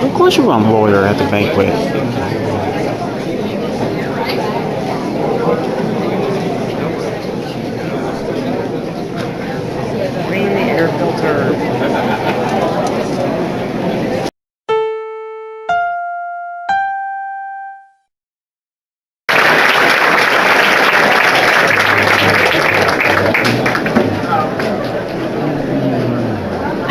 Of course you want a lawyer at the banquet. Clean the air filter.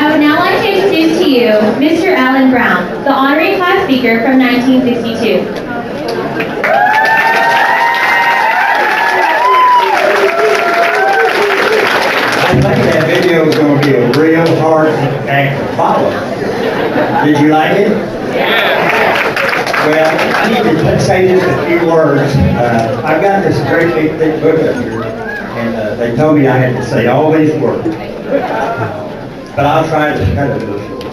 I would now like to introduce to you Mr. Alan Brown, the honorary class speaker from 1962. I think that video is going to be a real hard act to follow. Did you like it? Yeah. Well, I need to say just a few words. I've got this great big thick book up here, and they told me I had to say all these words. But I'll try to cut it a little short.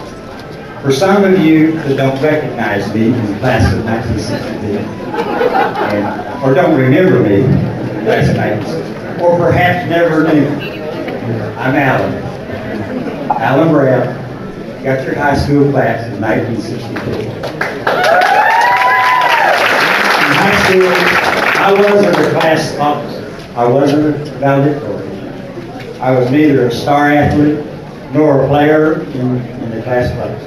For some of you that don't recognize me in the class of 1962, or don't remember me in the class of 1962, or perhaps never knew, I'm Alan. Alan Brown, Guthrie High School class in 1962. In high school, I wasn't a class officer. I wasn't a valedictorian. I was neither a star athlete nor a player in the class clubs.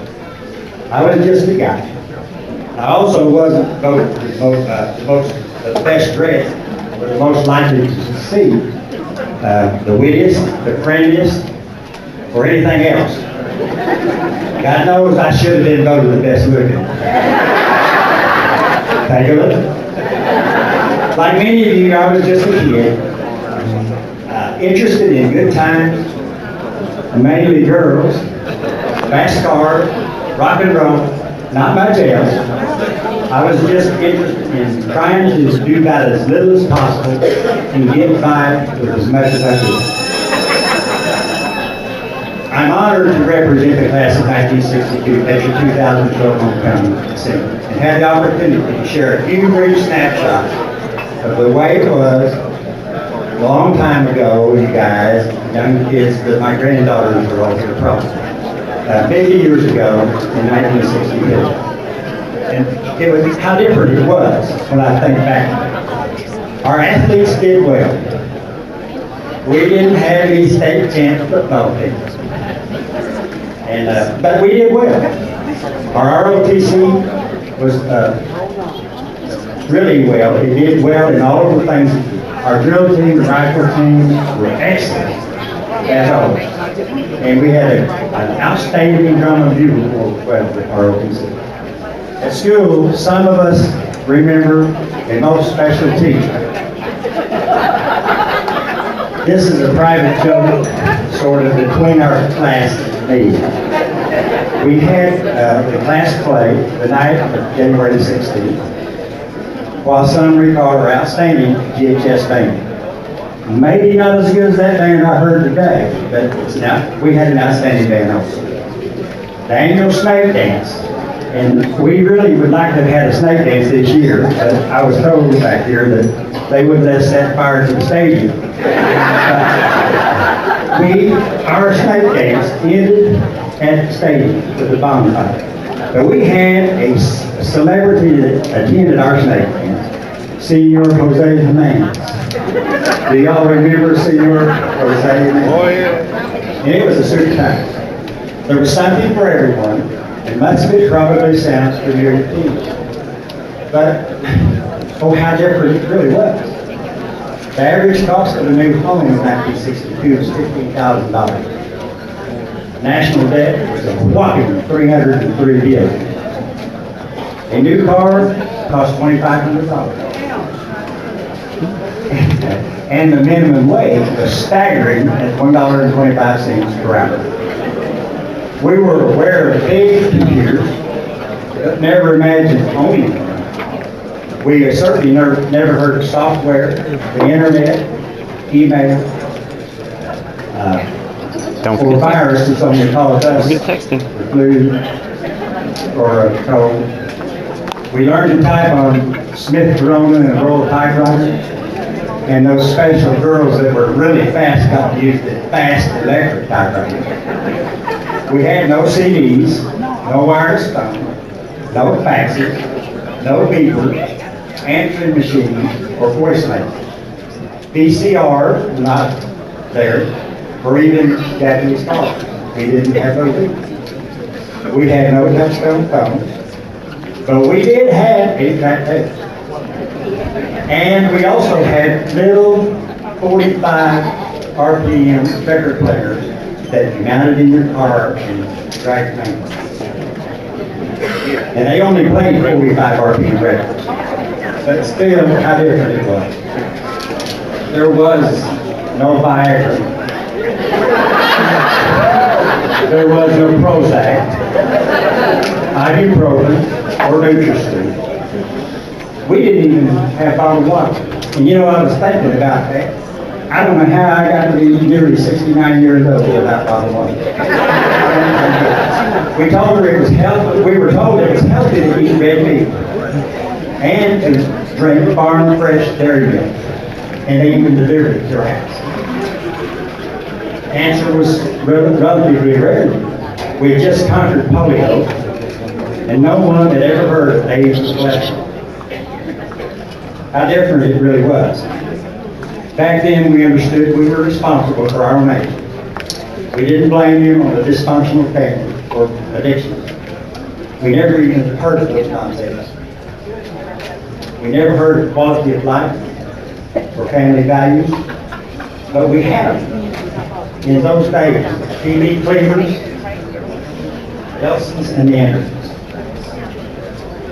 I was just a guy. I also wasn't voted the best dressed, or the most likely to succeed, the wittiest, the friendliest, or anything else. God knows I should have been voted the best looking. Take a look. Like many of you, I was just a kid, interested in good times, mainly girls, fast cars, rock and roll, not much else. I was just interested in trying to do about as little as possible and get by with as much as I could. I'm honored to represent the class of 1962 at your 2012 homecoming ceremony and have the opportunity to share a few brief snapshots of the way it was a long time ago, you guys, young kids, that my granddaughters were all here probably, 50 years ago in 1962. And it was how different it was when I think back. Our athletes did well. We didn't have any state champ football teams. But we did well. Our ROTC was really well. It did well in all of the things. Our drill team, the rifle team were excellent, as always. And we had an outstanding drum and bugle corps with ROTC. At school, some of us remember a most special teacher. This is a private joke, sort of, between our class and me. We had the class play the night of January the 16th, while some recall our outstanding GHS band. Maybe not as good as that band I heard today, but we had an outstanding band also. The annual snake dance, and we really would like to have had a snake dance this year, but I was told back here that they wouldn't let us set fire to the stadium. Our snake dance ended at the stadium with a bonfire. But we had a celebrity that attended our snake dance, Senor Jose Jimenez. Do y'all remember Senor Jose Jimenez? Oh, yeah. And it was a super time. There was something for everyone, and much of it probably sounds familiar to you. But, oh, how different it really was. The average cost of a new home in 1962 was $15,000. National debt was a whopping $303 billion. A new car cost $2,500. And the minimum wage was staggering at $1.25 per hour. We were aware of big computers, but never imagined owning one. We certainly never heard of software, the internet, email, or viruses on your call us, or flu, or a cold. We learned to type on Smith Corona and a roll typewriter. and those special girls that were really fast got to use the fast electric typewriters. We had no CDs, no wireless phone, no faxes, no beepers, answering machines, or voicemail. VCR, not there, or even Japanese cars. We didn't have those either. We had no touch-tone phones, but we did have 8-track tapes. And we also had little 45 RPM record players that you mounted in your car and dragged them. And they only played 45 RPM records. But still, how different it was. There was no Viagra. There was no Prozac, ibuprofen, or Nutri-Street. We didn't even have bottled water. And you know, I was thinking about that. I don't know how I got to be nearly 69 years old without bottled water. We told her it was healthy. We were told it was healthy to eat red meat and to drink farm fresh dairy milk. And they even delivered it to your house. Cancer was relatively rare. We had just conquered polio, and no one had ever heard of AIDS collection. How different it really was. Back then, we understood we were responsible for our own age. We didn't blame them on a dysfunctional family or addiction. We never even heard of those concepts. We never heard of quality of life or family values, but we had them. In those days, TV Cleavers, Elsons, and the Andersons.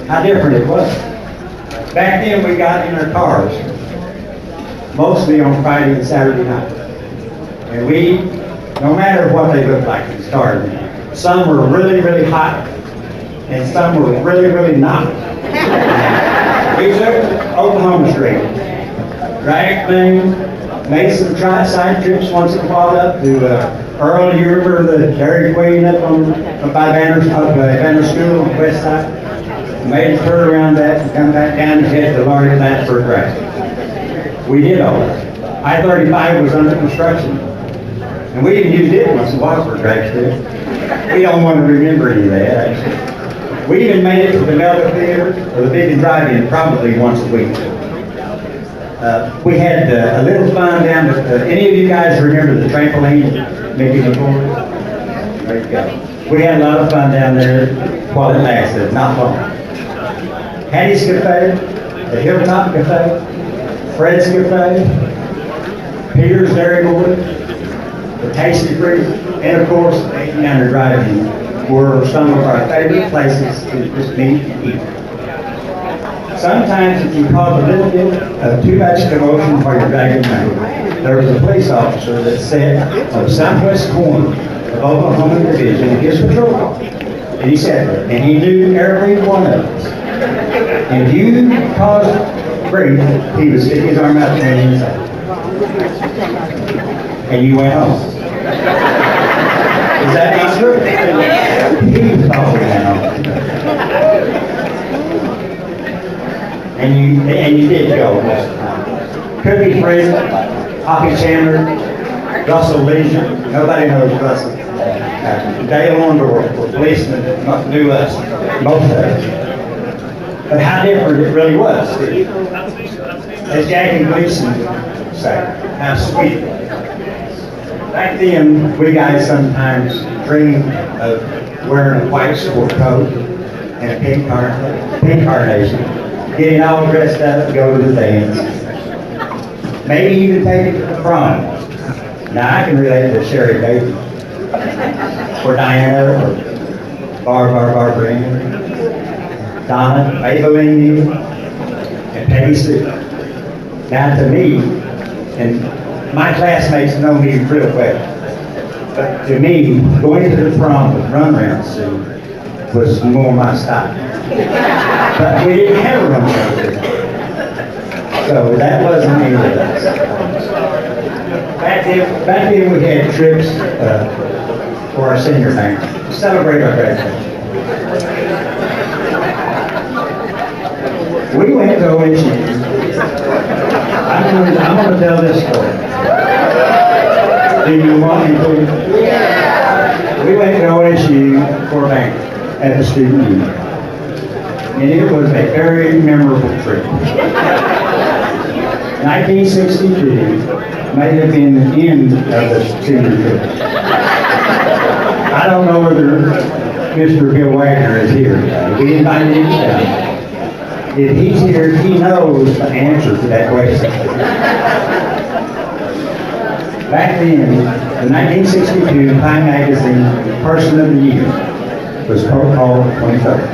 How different it was. Back then, we got in our cars, mostly on Friday and Saturday night. And we, no matter what they looked like, we started. Some were really, really hot, and some were really, really not. We took Oklahoma Street, dragged things, made some side trips once in a while up to Earl. You remember the Dairy Queen up by Banner School on the west side? Made a turn around that and come back down and head to Larry Flat for a drag. We did all that. I-35 was under construction. And we even used it once in a while for drags too. We don't want to remember any of that, actually. We even made it to the Melba Theater or the Big and Drive-In probably once a week. We had a little fun down at, any of you guys remember the trampoline at Mickey McCord? There you go. We had a lot of fun down there while it lasted, not long. Hattie's Cafe, the Hilltop Cafe, Fred's Cafe, Peter's Dairy Board, the Tasty Fruit, and of course, the 89er Drive-In were some of our favorite places to just meet and eat. Sometimes if you caused a little bit of too much commotion while you're dragging money, there was a police officer that sat on the southwest corner of Oklahoma Division in his patrol car. And he sat there, and he knew every one of us. And if you caused grief, he would stick his arm out and inside. And you went home. Is that not true? He thought we went home. And you did go. Cookie Fred, Hoppy Chandler, Russell Leisure. Nobody knows Russell. Dale Orndorff were policemen that knew us, most of us. But how different it really was. As Jackie Gleason said, how sweet. Back then, we guys sometimes dreamed of wearing a white sport coat and a pink carnation, getting all dressed up to go to the dance. Maybe even take it to the prom. Now I can relate to Sherry Baby, or Diana, or Barbara Ann, Donna, Maybelline, and Peggy Sue. Now to me, and my classmates know me real well, but to me, going to the prom with runaround suit was more my style. But we didn't have a runaround suit, so that wasn't any of us. Back then we had trips for our senior night to celebrate our graduation. We went to OSU. I'm gonna tell this story. Do you want me to? We went to OSU for a banquet at the student union. And it was a very memorable trip. 1962 may have been the end of the student trip. I don't know whether Mr. Bill Wagner is here. We invited him down. If he's here, he knows the answer to that question. Back then, the 1962 Time Magazine Person of the Year was called 23rd.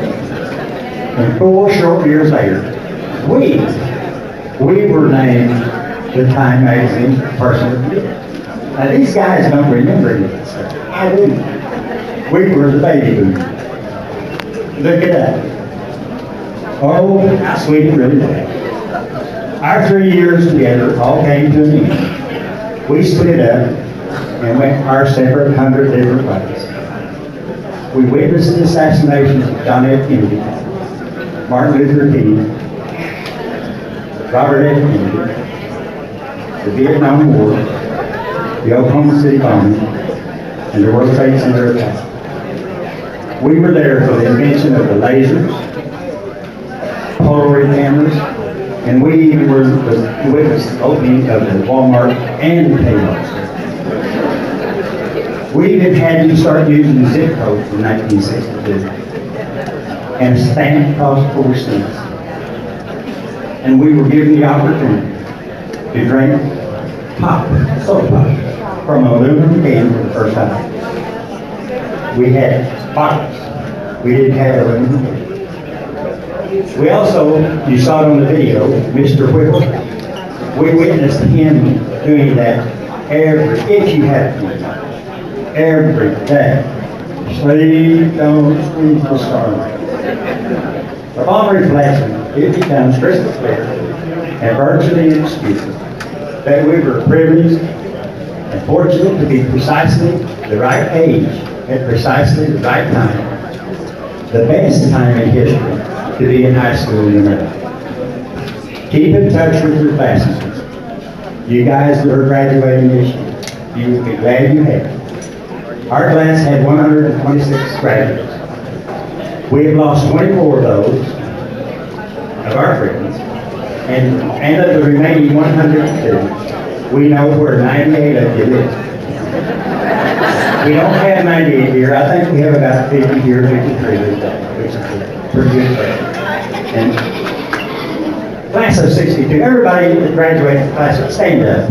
And 4 short years later, we were named the Time Magazine Person of the Year. Now these guys don't remember this. I do. We were the baby boomers. Look at that. Oh, how sweet it really was. Our 3 years together all came to an end. We split up and went our separate 100 different ways. We witnessed the assassinations of John F. Kennedy, Martin Luther King, Robert F. Kennedy, the Vietnam War, the Oklahoma City bombing, and the World Trade Center attack. We were there for the invention of the lasers, Polaroid cameras, and we even were witnessed the opening of the Walmart and the Kmart. We even had to start using the zip code in 1962 and stamp cost 4 cents. And we were given the opportunity to drink soda pop, from an aluminum can for the first time. We had bottles. We didn't have aluminum cans. We also, you saw it on the video, Mr. Whipple. We witnessed him doing that if you have to, every day. Sleep, don't sleep the starlight. Upon reflection, it becomes crystal clear and virtually inexcusable that we were privileged and fortunate to be precisely the right age at precisely the right time, the best time in history to be in high school in America. Keep in touch with your classmates. You guys that are graduating this year, you will be glad you have. Our class had 126 graduates. We have lost 24 of those, of our friends, and of the remaining 102, we know where 98 of you live. We don't have 98 here. I think we have about 50 here, 53 today, which is pretty good. And class of 62, everybody that graduated from class, stand up.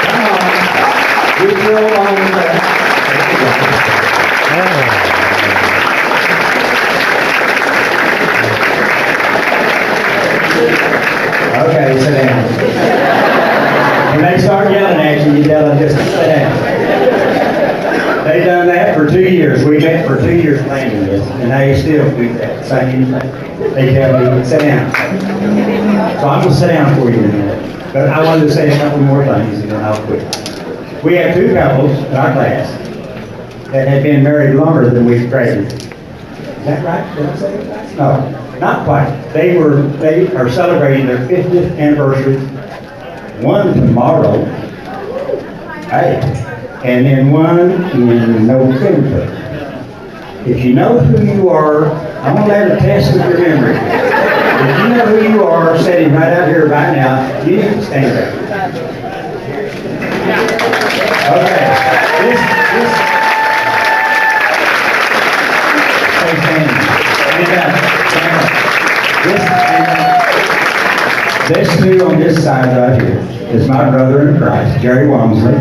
Come on. We feel along with that. Okay, sit down. When they start yelling at you, you tell them just to sit down. They've done that for 2 years. We met for 2 years planning this, and they still do that same thing. They tell me, sit down. So I'm going to sit down for you in a minute. But I wanted to say a couple more things, and then I'll quit. We have 2 couples in our class that have been married longer than we've graduated. Is that right? Did I say it right? No, not quite. They are celebrating their 50th anniversary. One tomorrow, hey, and then one in November. If you know who you are, I'm going to let a test of your memory. If you know who you are sitting right out here right now, you need to stand there. Okay. This two on this side right here is my brother in Christ, Jerry Walmsley,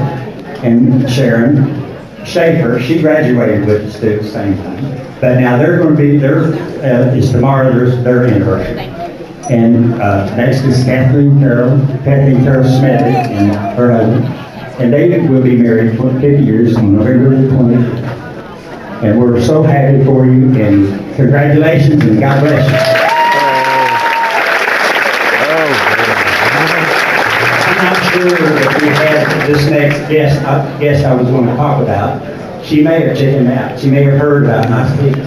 and Sharon Schaefer. She graduated with us too at the same time. But now they're going to be, it's tomorrow, their anniversary. And next is Kathleen Carroll Smith and her husband. And they will be married for 50 years on November the 20th. And we're so happy for you, and congratulations, and God bless you. I'm not sure if we had this next guest I was going to talk about. She may have checked him out. She may have heard about my speech.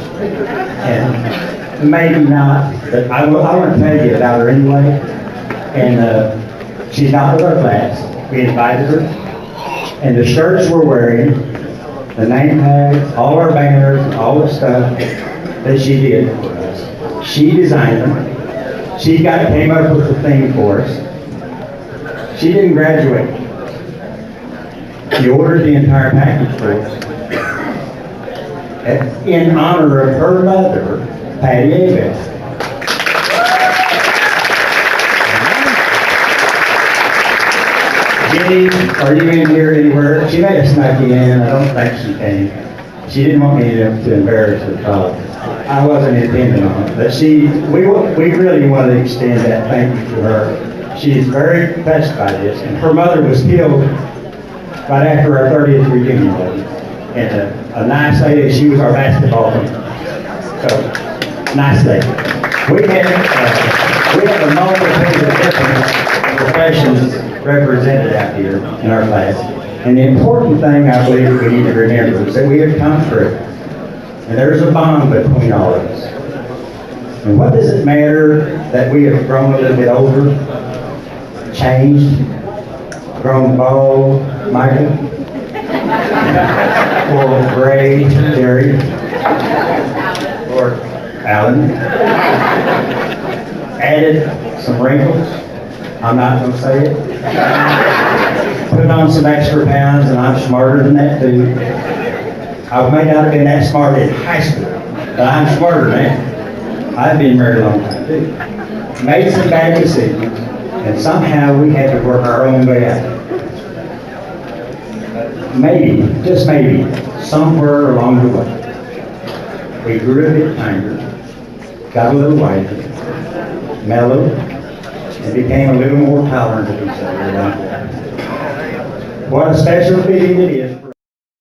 And maybe not. But I want to tell you about her anyway. And she's not with our class. We invited her. And the shirts we're wearing, the name tags, all our banners, all the stuff that she did for us. She designed them. She came up with the theme for us. She didn't graduate. She ordered the entire package for us. In honor of her mother, Patty Abel. Jenny, are you in here anywhere? She may have snuck in. I don't think she came. She didn't want me to embarrass her. I wasn't intending on it. But we really want to extend that thank you to her. She is very touched by this. And her mother was killed right after our 30th reunion day. And a nice lady, she was our basketball team. So, nice lady. We have a multitude of different professions represented out here in our class. And the important thing I believe we need to remember is that we have come through. And there's a bond between all of us. And what does it matter that we have grown a little bit older, changed, grown bald, Michael, or gray, Jerry, or Alan, added some wrinkles? I'm not going to say it. Put on some extra pounds, and I'm smarter than that too. I may not have been that smart in high school, but I'm smarter now. I've been married a long time too. Made some bad decisions, and somehow we had to work our own way out. Maybe, just maybe, somewhere along the way, we grew a bit kinder, got a little wiser, mellowed, and became a little more tolerant of each other. What a special feeling it is.